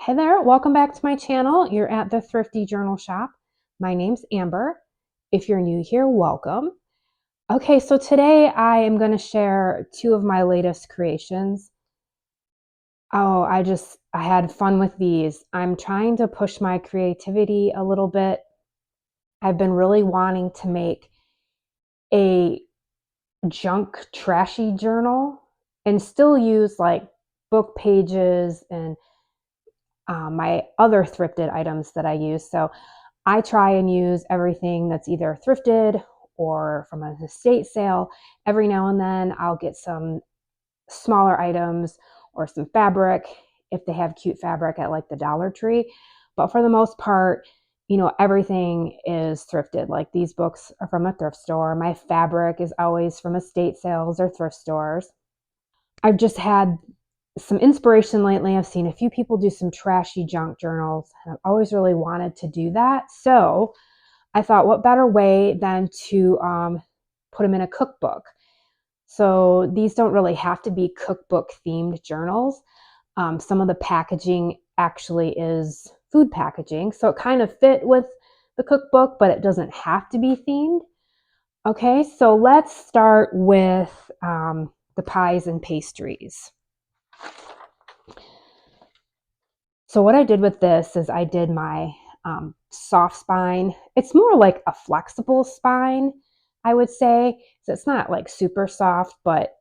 Hey there, welcome back to my channel. You're at the Thrifty Journal Shop. My name's Amber. If you're new here, welcome. Okay, so today I am going to share two of my latest creations. Oh, I had fun with these. I'm trying to push my creativity a little bit. I've been really wanting to make a junk trashy journal and still use like book pages and my other thrifted items that I use. So I try and use everything that's either thrifted or from an estate sale. Every now and then I'll get some smaller items or some fabric if they have cute fabric at like the Dollar Tree. But for the most part, everything is thrifted. Like these books are from a thrift store. My fabric is always from estate sales or thrift stores. I've just had some inspiration lately. I've seen a few people do some trashy junk journals, and I've always really wanted to do that. So I thought, what better way than to put them in a cookbook? So these don't really have to be cookbook themed journals. Some of the packaging actually is food packaging, so it kind of fit with the cookbook, but it doesn't have to be themed. Okay, so let's start with the pies and pastries. So what I did with this is I did my soft spine. It's more like a flexible spine, I would say. So it's not like super soft, but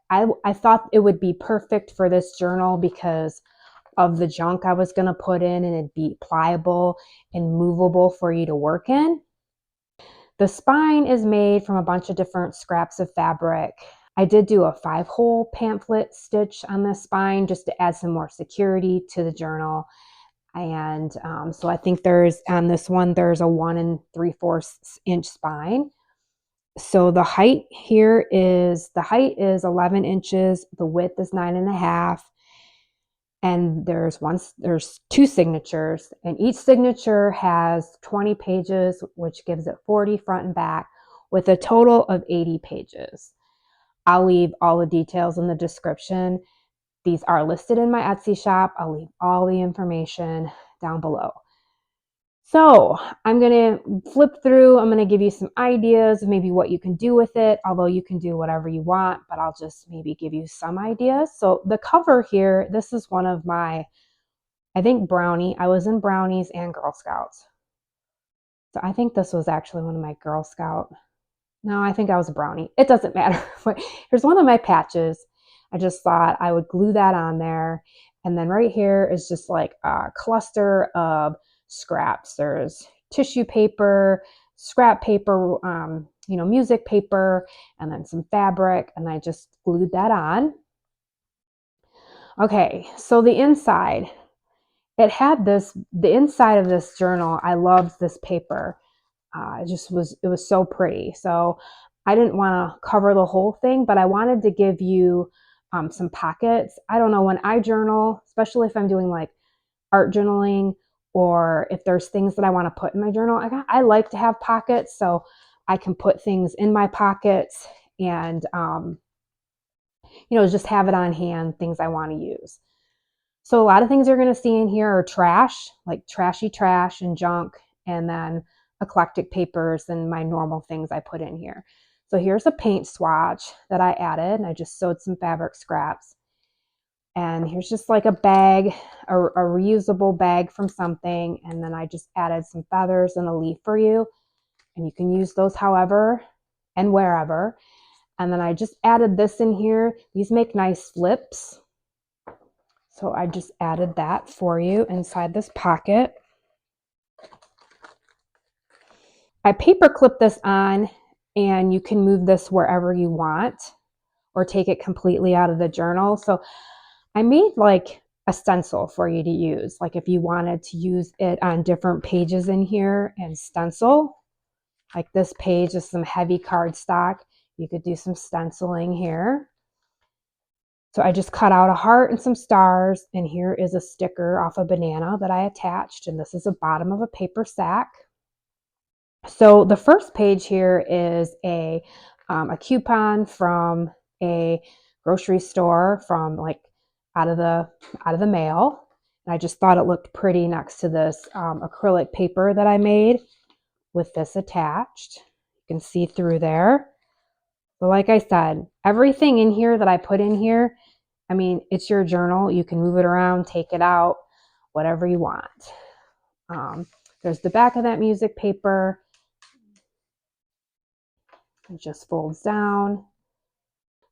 I thought it would be perfect for this journal because of the junk I was going to put in, and it'd be pliable and movable for you to work in. The spine is made from a bunch of different scraps of fabric. I did do a 5-hole pamphlet stitch on the spine just to add some more security to the journal. And so I think on this one, there's a 1 3/4 inch spine. So the height is 11 inches. The width is 9.5. And there's 2 signatures, and each signature has 20 pages, which gives it 40 front and back with a total of 80 pages. I'll leave all the details in the description. These are listed in my Etsy shop. I'll leave all the information down below. So I'm going to flip through. I'm going to give you some ideas of maybe what you can do with it, although you can do whatever you want, but I'll just maybe give you some ideas. So the cover here, this is one of my, I think brownie. I was in brownies and Girl Scouts. So I think this was actually one of my Girl Scout. No, I think I was a brownie. It doesn't matter. Here's one of my patches. I just thought I would glue that on there. And then right here is just like a cluster of scraps. There's tissue paper, scrap paper, music paper, and then some fabric. And I just glued that on. Okay, so the inside. The inside of this journal, I loved this paper. It was so pretty. So I didn't want to cover the whole thing, but I wanted to give you some pockets. I don't know, when I journal, especially if I'm doing like art journaling, or if there's things that I want to put in my journal, I like to have pockets so I can put things in my pockets and, just have it on hand, things I want to use. So a lot of things you're going to see in here are trash, like trashy trash and junk, and then eclectic papers and my normal things I put in here. So here's a paint swatch that I added, and I just sewed some fabric scraps. And here's just like a bag, a reusable bag from something, and then I just added some feathers and a leaf for you. And you can use those however and wherever. And then I just added this in here. These make nice flips. So I just added that for you inside this pocket. I paper clip this on, and you can move this wherever you want or take it completely out of the journal. So I made like a stencil for you to use. Like if you wanted to use it on different pages in here and stencil, like this page is some heavy cardstock. You could do some stenciling here. So I just cut out a heart and some stars, and here is a sticker off a banana that I attached, and this is the bottom of a paper sack. So the first page here is a coupon from a grocery store, from like out of the mail. And I just thought it looked pretty next to this acrylic paper that I made with this attached. You can see through there. But like I said, everything in here that I put in here, I mean, it's your journal. You can move it around, take it out, whatever you want. There's the back of that music paper. It just folds down.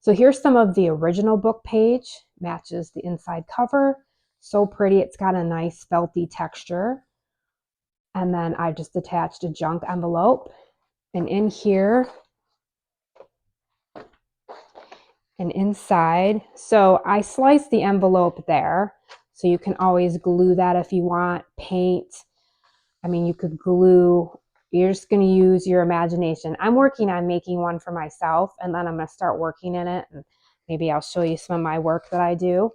So here's some of the original book page. Matches the inside cover. So pretty. It's got a nice felty texture. And then I just attached a junk envelope. And in here and inside, so I sliced the envelope there. So you can always glue that if you want. Paint. I mean, you could glue. You're just going to use your imagination. I'm working on making one for myself, and then I'm going to start working in it. And maybe I'll show you some of my work that I do.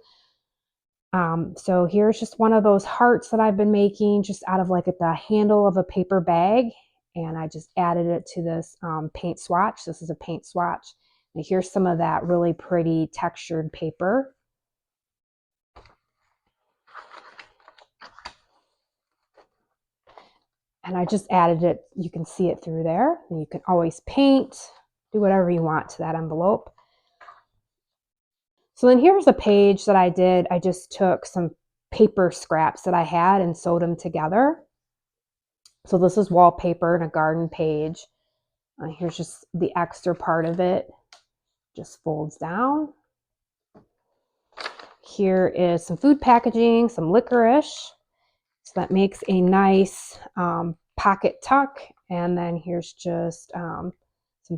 So here's just one of those hearts that I've been making just out of like the handle of a paper bag. And I just added it to this paint swatch. This is a paint swatch. And here's some of that really pretty textured paper. And I just added it. You can see it through there. And you can always paint, do whatever you want to that envelope. So then here's a page that I did. I just took some paper scraps that I had and sewed them together. So this is wallpaper and a garden page. Here's just the extra part of it. Just folds down. Here is some food packaging, some licorice. So that makes a nice pocket tuck. And then here's just some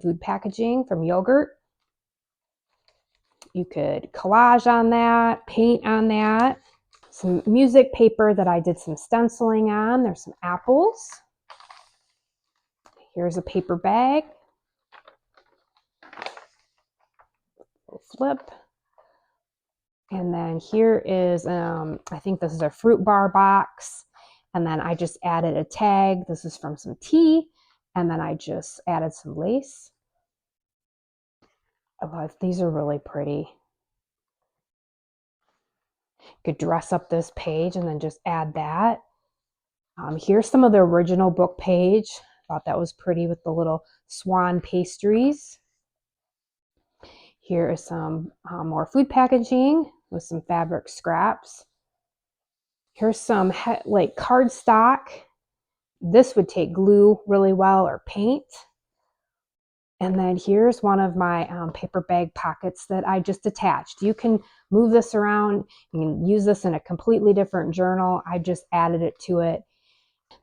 food packaging from yogurt. You could collage on that, paint on that. Some music paper that I did some stenciling on. There's some apples. Here's a paper bag. Flip. And then here is, I think this is a fruit bar box. And then I just added a tag. This is from some tea. And then I just added some lace. Oh, these are really pretty. You could dress up this page and then just add that. Here's some of the original book page. Thought that was pretty with the little swan pastries. Here is some more food packaging with some fabric scraps. Here's some like cardstock. This would take glue really well or paint. And then here's one of my paper bag pockets that I just attached. You can move this around. You can use this in a completely different journal. I just added it to it.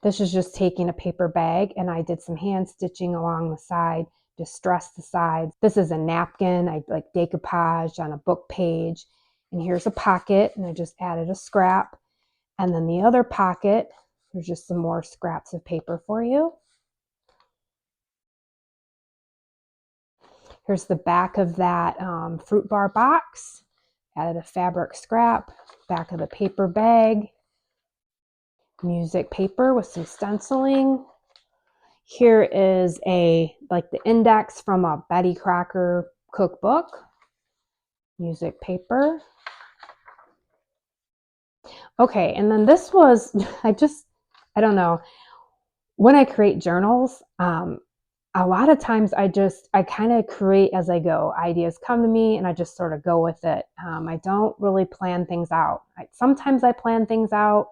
This is just taking a paper bag and I did some hand stitching along the side, distressed the sides. This is a napkin. I like decoupage on a book page. And here's a pocket and I just added a scrap. And then the other pocket, there's just some more scraps of paper for you. Here's the back of that fruit bar box. Added a fabric scrap, back of the paper bag. Music paper with some stenciling. Here is like the index from a Betty Crocker cookbook. Music paper. Okay, and then this was, I don't know, when I create journals, a lot of times I kind of create as I go. Ideas come to me and I just sort of go with it. I don't really plan things out. Sometimes I plan things out,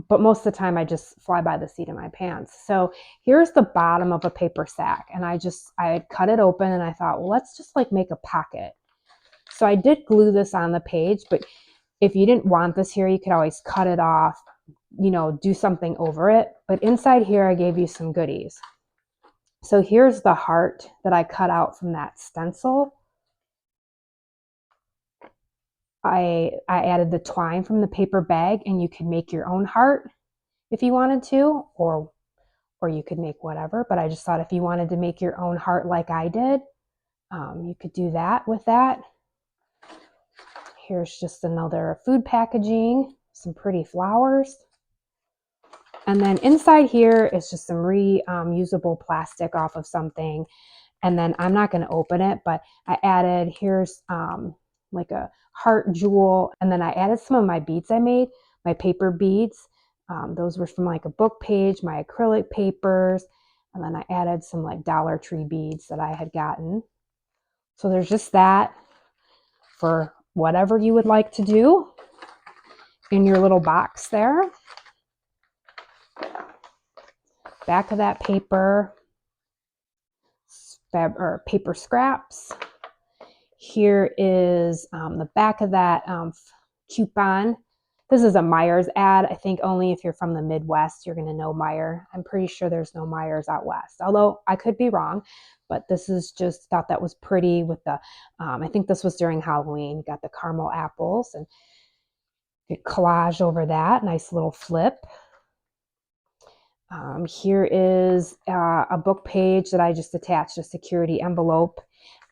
but most of the time I just fly by the seat of my pants. So here's the bottom of a paper sack. And I had cut it open and I thought, well, let's just like make a pocket. So I did glue this on the page, but if you didn't want this here, you could always cut it off, do something over it. But inside here, I gave you some goodies. So here's the heart that I cut out from that stencil. I added the twine from the paper bag, and you can make your own heart if you wanted to, or you could make whatever. But I just thought if you wanted to make your own heart like I did, you could do that with that. Here's just another food packaging, some pretty flowers. And then inside here is just some reusable plastic off of something. And then I'm not going to open it, but I added, here's like a heart jewel. And then I added some of my beads I made. my paper beads. Those were from like a book page, my acrylic papers, and then I added some like Dollar Tree beads that I had gotten. So there's just that for whatever you would like to do in your little box there. Back of that paper, paper scraps. Here is the back of that coupon. This is a Meijer's ad. I think only if you're from the Midwest, you're going to know Meijer. I'm pretty sure there's no Meijer's out west, although I could be wrong. But this is just, thought that was pretty with the, I think this was during Halloween. You got the caramel apples and collage over that. Nice little flip. Here is a book page that I just attached a security envelope.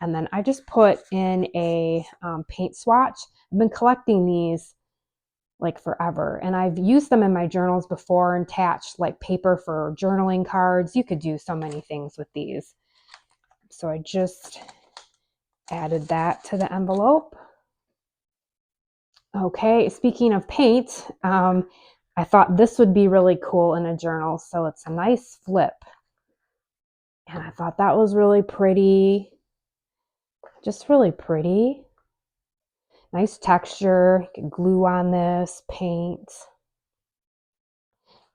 And then I just put in a paint swatch. I've been collecting these like forever. And I've used them in my journals before and attached like paper for journaling cards. You could do so many things with these. So I just added that to the envelope. Okay, speaking of paint, I thought this would be really cool in a journal. So it's a nice flip. And I thought that was really pretty. Just really pretty. Nice texture. You can glue on this, paint.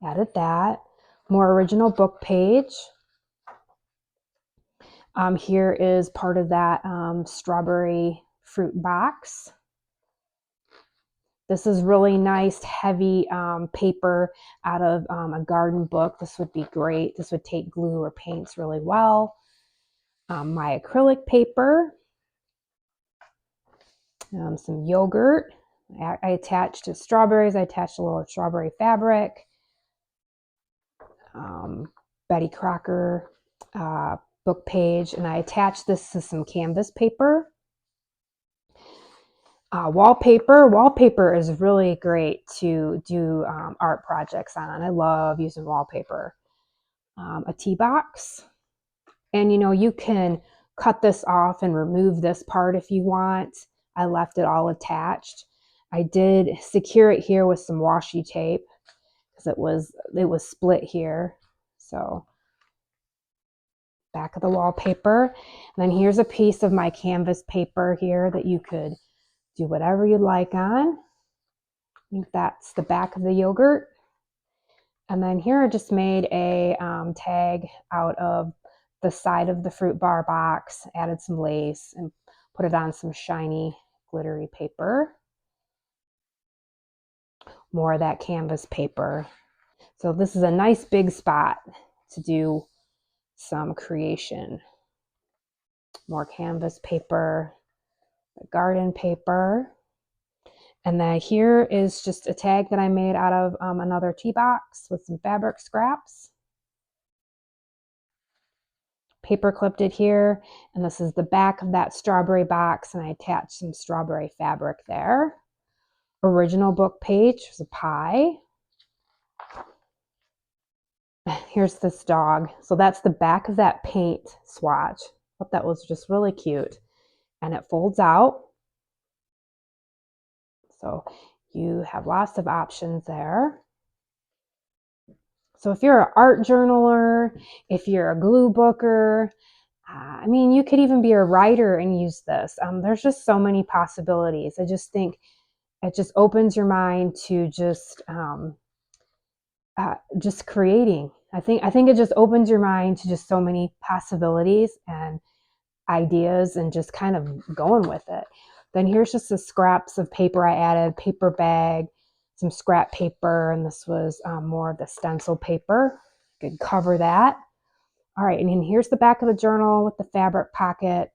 Added that. More original book page. Here is part of that strawberry fruit box. This is really nice, heavy paper out of a garden book. This would be great. This would take glue or paints really well. My acrylic paper. Some yogurt. I attached to strawberries. I attached a little strawberry fabric. Betty Crocker book page, and I attached this to some canvas paper. Wallpaper. Wallpaper is really great to do art projects on. I love using wallpaper. A tea box. And you know, you can cut this off and remove this part if you want. I left it all attached. I did secure it here with some washi tape because it was split here. So back of the wallpaper. And then here's a piece of my canvas paper here that you could do whatever you like on. I think that's the back of the yogurt. And then here I just made a tag out of the side of the fruit bar box, added some lace and put it on some shiny glittery paper. More of that canvas paper. So this is a nice big spot to do some creation. More canvas paper, garden paper. And then here is just a tag that I made out of another tea box with some fabric scraps. Paper clipped it here, and this is the back of that strawberry box, and I attached some strawberry fabric there. Original book page was a pie. Here's this dog. So that's the back of that paint swatch. I thought that was just really cute. And it folds out. So you have lots of options there. So if you're an art journaler, if you're a glue booker, I mean, you could even be a writer and use this. There's just so many possibilities. I just think it just opens your mind to just creating. I think it just opens your mind to just so many possibilities and ideas and just kind of going with it. Then here's just the scraps of paper I added, paper bag, some scrap paper, and this was more of the stencil paper. You could cover that. All right, and then here's the back of the journal with the fabric pocket.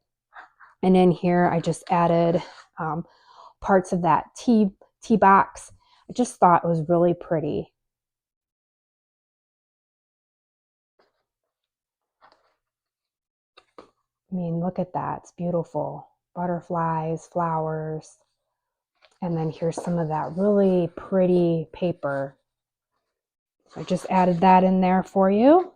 And in here, I just added parts of that tea box. I just thought it was really pretty. I mean, look at that. It's beautiful. Butterflies, flowers. And then here's some of that really pretty paper. I just added that in there for you.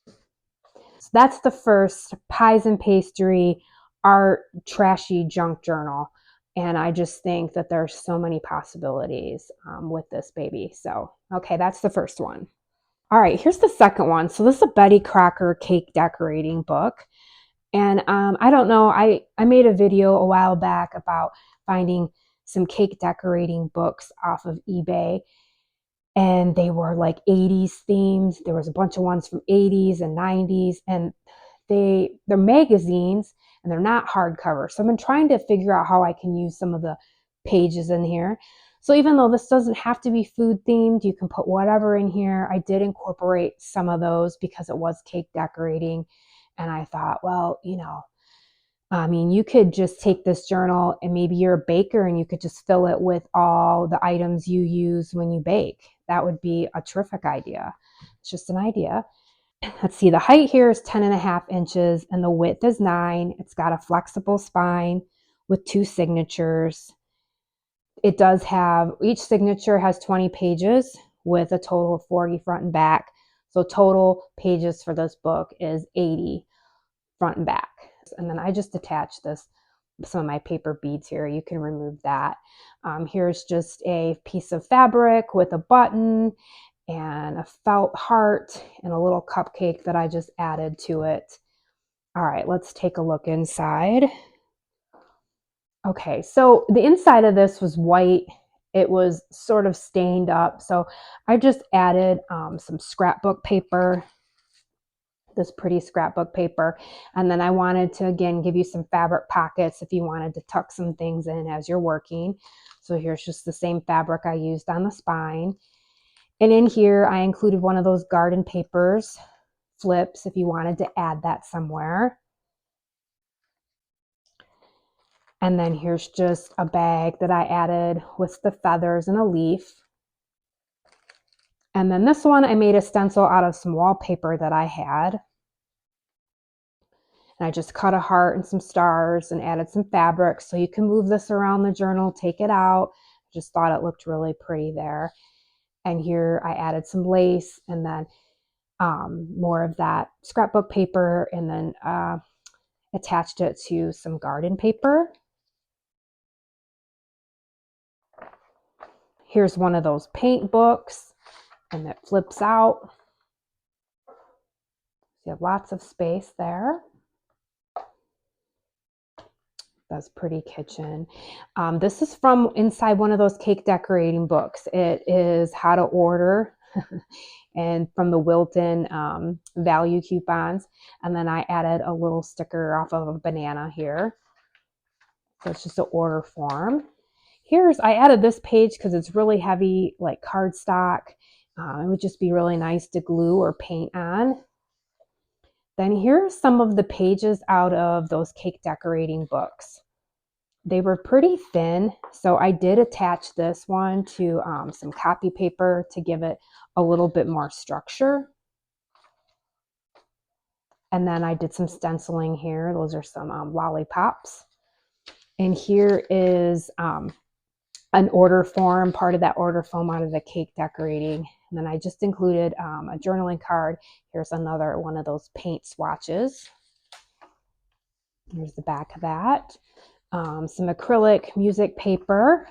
So that's the first Pies and Pastry Art Trashy Junk Journal. And I just think that there's so many possibilities with this baby. So, okay, that's the first one. All right, here's the second one. So this is a Betty Crocker cake decorating book. And I don't know, I made a video a while back about finding some cake decorating books off of eBay. And they were like 80s themed. There was a bunch of ones from 80s and 90s. And they're magazines and they're not hardcover. So I've been trying to figure out how I can use some of the pages in here. So even though this doesn't have to be food themed, you can put whatever in here. I did incorporate some of those because it was cake decorating. And I thought, well, you know, I mean, you could just take this journal and maybe you're a baker and you could just fill it with all the items you use when you bake. That would be a terrific idea. It's just an idea. Let's see, the height here is 10.5 inches and the width is 9. It's got a flexible spine with 2 signatures. It does have, each signature has 20 pages with a total of 40 front and back. So total pages for this book is 80 front and back. And then I just attached some of my paper beads here. You can remove that. Here's just a piece of fabric with a button and a felt heart and a little cupcake that I just added to it. All right, let's take a look inside. Okay, so the inside of this was white. It was sort of stained up. So I just added some scrapbook paper, this pretty scrapbook paper. And then I wanted to, again, give you some fabric pockets if you wanted to tuck some things in as you're working. So here's just the same fabric I used on the spine. And in here, I included one of those garden papers, flips, if you wanted to add that somewhere. And then here's just a bag that I added with the feathers and a leaf. And then this one, I made a stencil out of some wallpaper that I had. And I just cut a heart and some stars and added some fabric. So you can move this around the journal, take it out. Just thought it looked really pretty there. And here I added some lace and then more of that scrapbook paper, and then attached it to some garden paper. Here's one of those paint books, and it flips out. You have lots of space there. That's pretty kitchen. This is from inside one of those cake decorating books. It is how to order and from the Wilton value coupons. And then I added a little sticker off of a banana here. So it's just an order form. I added this page because it's really heavy, like cardstock. It would just be really nice to glue or paint on. Then here's some of the pages out of those cake decorating books. They were pretty thin, so I did attach this one to some copy paper to give it a little bit more structure. And then I did some stenciling here. Those are some lollipops. And here is an order form, part of that order form out of the cake decorating. And then I just included a journaling card. Here's another one of those paint swatches. Here's the back of that. Some acrylic music paper,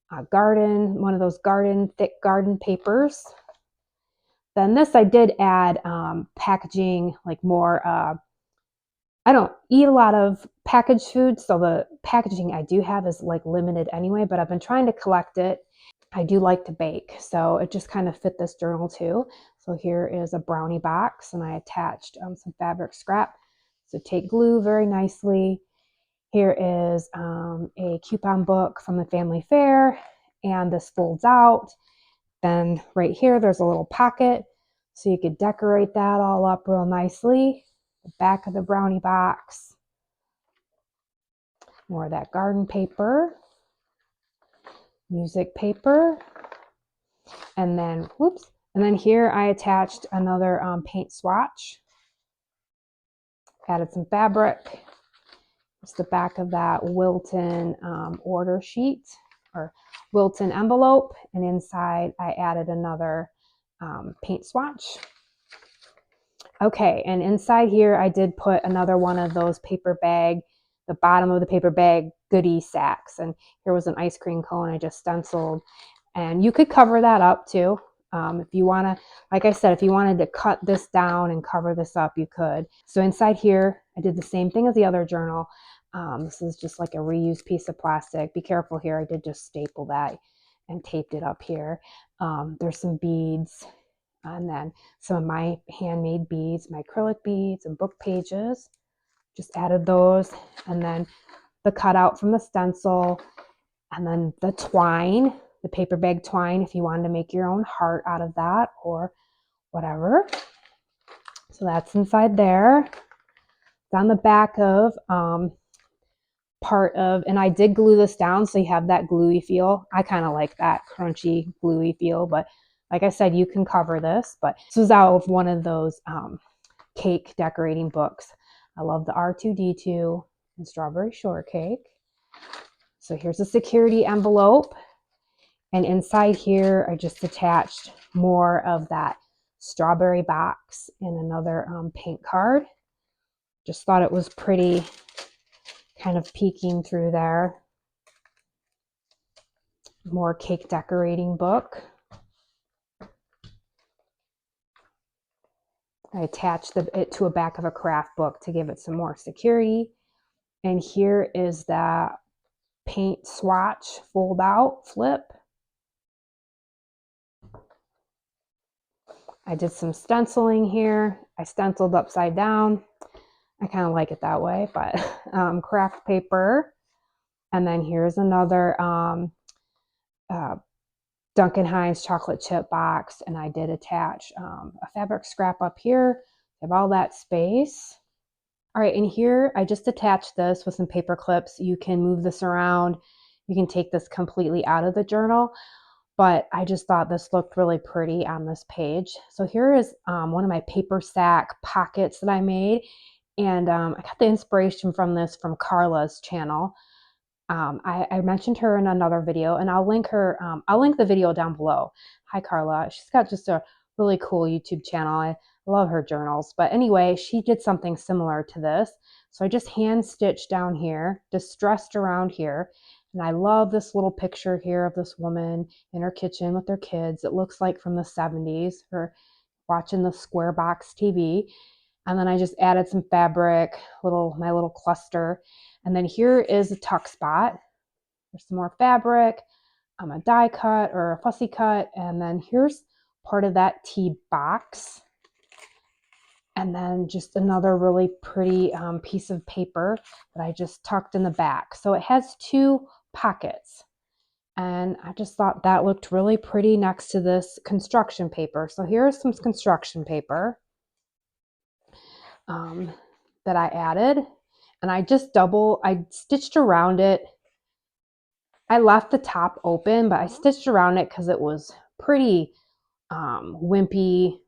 one of those thick garden papers. Then this I did add packaging, like more, I don't eat a lot of packaged food, so the packaging I do have is like limited anyway, but I've been trying to collect it. I do like to bake, so it just kind of fit this journal too. So here is a brownie box, and I attached some fabric scrap. So take glue very nicely. Here is a coupon book from the family fair, and this folds out. Then right here, there's a little pocket, so you could decorate that all up real nicely. The back of the brownie box, more of that garden paper, music paper, and then, and then here I attached another paint swatch, added some fabric. It's the back of that Wilton order sheet or Wilton envelope, and inside I added another paint swatch. Okay, and inside here I did put another one of those paper bag the bottom of the paper bag goodie sacks. And here was an ice cream cone I just stenciled. And you could cover that up too. If you want to, like I said, if you wanted to cut this down and cover this up, you could. So inside here, I did the same thing as the other journal. This is just like a reused piece of plastic. Be careful here. I did just staple that and taped it up here. There's some beads, and then some of my handmade beads, my acrylic beads and book pages. Just added those, and then the cutout from the stencil, and then the twine, the paper bag twine, if you wanted to make your own heart out of that or whatever. So that's inside there. It's on the back of part of, and I did glue this down so you have that gluey feel. I kind of like that crunchy gluey feel, but like I said, you can cover this. But this was out of one of those cake decorating books. I love the R2D2 and strawberry shortcake. So here's a security envelope. And inside here, I just attached more of that strawberry box and another paint card. Just thought it was pretty, kind of peeking through there. More cake decorating book. I attached it to a back of a craft book to give it some more security. And here is that paint swatch fold out flip. I did some stenciling here. I stenciled upside down. I kind of like it that way, but craft paper. And then here's another Duncan Hines chocolate chip box. And I did attach a fabric scrap up here. Have all that space. All right, and here I just attached this with some paper clips. You can move this around. You can take this completely out of the journal, but I just thought this looked really pretty on this page. So here is one of my paper sack pockets that I made. And I got the inspiration from this from Karla's channel. I mentioned her in another video, and I'll link her. I'll link the video down below. Hi, Karla. She's got just a really cool YouTube channel. I love her journals. But anyway, she did something similar to this. So I just hand stitched down here, distressed around here. And I love this little picture here of this woman in her kitchen with their kids. It looks like from the 70s, her watching the square box TV. And then I just added some fabric, my little cluster. And then here is a tuck spot. There's some more fabric, a die cut or a fussy cut. And then here's part of that tea box. And then just another really pretty piece of paper that I just tucked in the back. So it has two pockets. And I just thought that looked really pretty next to this construction paper. So here's some construction paper that I added. And I just I stitched around it. I left the top open, but I stitched around it because it was pretty wimpy,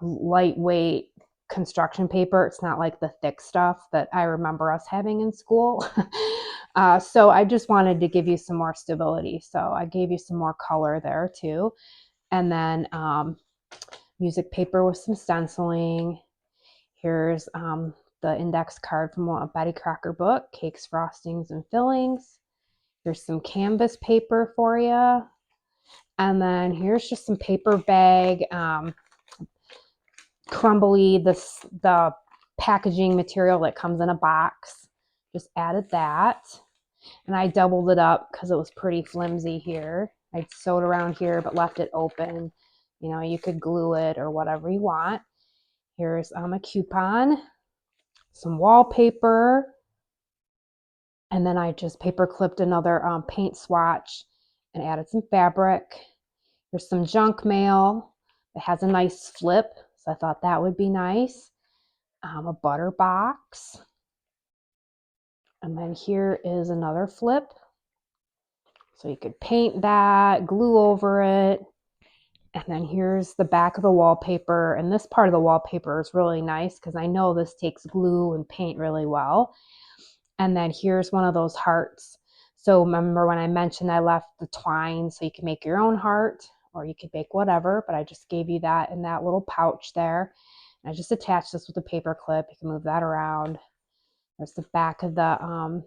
lightweight construction paper. It's not like the thick stuff that I remember us having in school. So I just wanted to give you some more stability. So I gave you some more color there too. And then music paper with some stenciling. Here's the index card from a Betty Crocker book, Cakes, Frostings, and Fillings. Here's some canvas paper for you. And then here's just some paper bag, crumbly, the packaging material that comes in a box. Just added that. And I doubled it up because it was pretty flimsy here. I sewed around here but left it open. You know, you could glue it or whatever you want. Here's a coupon, some wallpaper, and then I just paper clipped another paint swatch and added some fabric. There's some junk mail. It has a nice flip, so I thought that would be nice. A butter box. And then here is another flip. So you could paint that, glue over it. And then here's the back of the wallpaper. And this part of the wallpaper is really nice because I know this takes glue and paint really well. And then here's one of those hearts. So remember when I mentioned I left the twine so you can make your own heart or you could make whatever, but I just gave you that in that little pouch there. And I just attached this with a paper clip. You can move that around. There's the back of the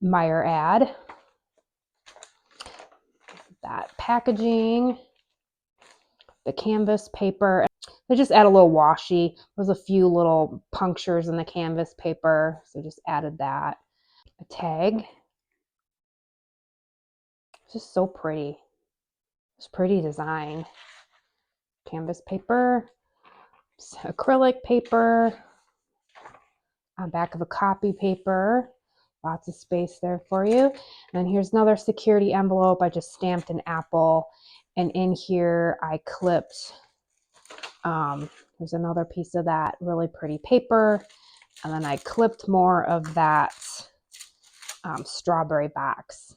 Meyer ad. That packaging, the canvas paper. They just add a little washi. There's a few little punctures in the canvas paper, so just added that. A tag. Just so pretty. It's pretty design. Canvas paper, acrylic paper, on back of a copy paper. Lots of space there for you. And here's another security envelope. I just stamped an apple, and in here I clipped, there's another piece of that really pretty paper, and then I clipped more of that strawberry box.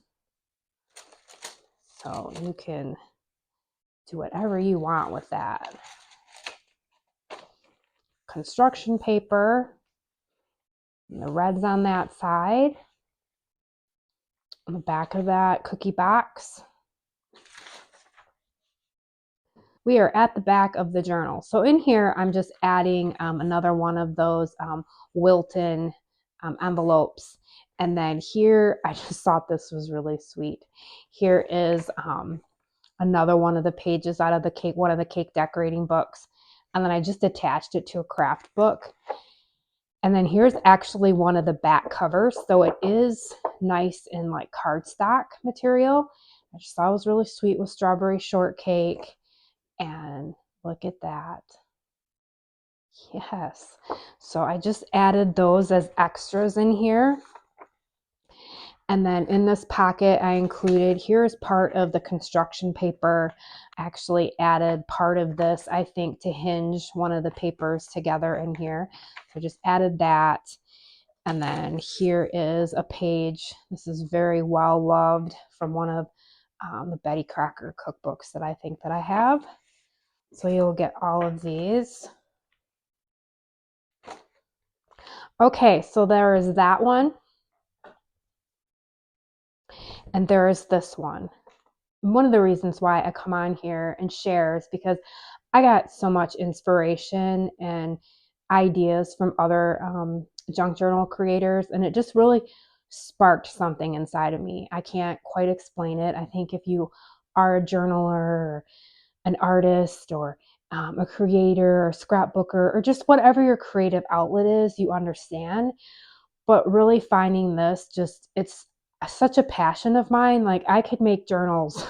So you can do whatever you want with that. Construction paper, and the red's on that side. On the back of that cookie box. We are at the back of the journal. So in here, I'm just adding another one of those Wilton envelopes. And then here, I just thought this was really sweet. Here is another one of the pages out of the cake, one of the cake decorating books. And then I just attached it to a craft book. And then here's actually one of the back covers. So it is nice in like cardstock material. I just thought it was really sweet with strawberry shortcake. And look at that. Yes. So I just added those as extras in here. And then in this pocket, I included, here's part of the construction paper. Actually added part of this, I think, to hinge one of the papers together in here. So just added that. And then here is a page. This is very well loved from one of the Betty Crocker cookbooks that I think that I have. So you'll get all of these. Okay, so there is that one. And there is this one. One of the reasons why I come on here and share is because I got so much inspiration and ideas from other junk journal creators, and it just really sparked something inside of me. I can't quite explain it. I think if you are a journaler or an artist or a creator or scrapbooker or just whatever your creative outlet is, you understand. But really finding this, just, it's such a passion of mine. Like I could make journals.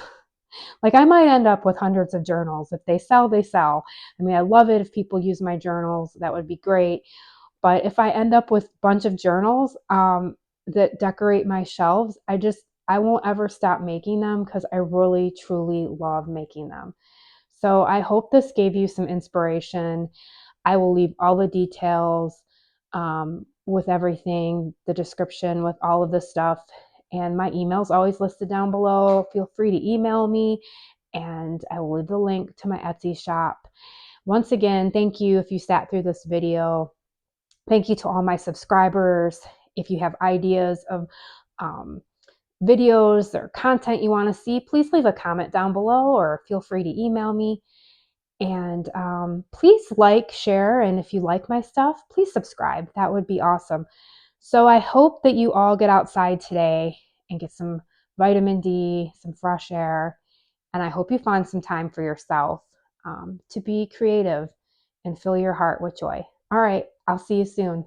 Like I might end up with hundreds of journals. If they sell, they sell. I mean, I love it if people use my journals. That would be great. But if I end up with a bunch of journals that decorate my shelves, I won't ever stop making them because I really, truly love making them. So I hope this gave you some inspiration. I will leave all the details with everything, the description with all of the stuff. And my email is always listed down below. Feel free to email me, and I will leave the link to my Etsy shop. Once again, thank you if you sat through this video. Thank you to all my subscribers. If you have ideas of videos or content you want to see, please leave a comment down below or feel free to email me. And please like, share, and if you like my stuff, please subscribe. That would be awesome. So I hope that you all get outside today and get some vitamin D, some fresh air, and I hope you find some time for yourself to be creative and fill your heart with joy. All right, I'll see you soon.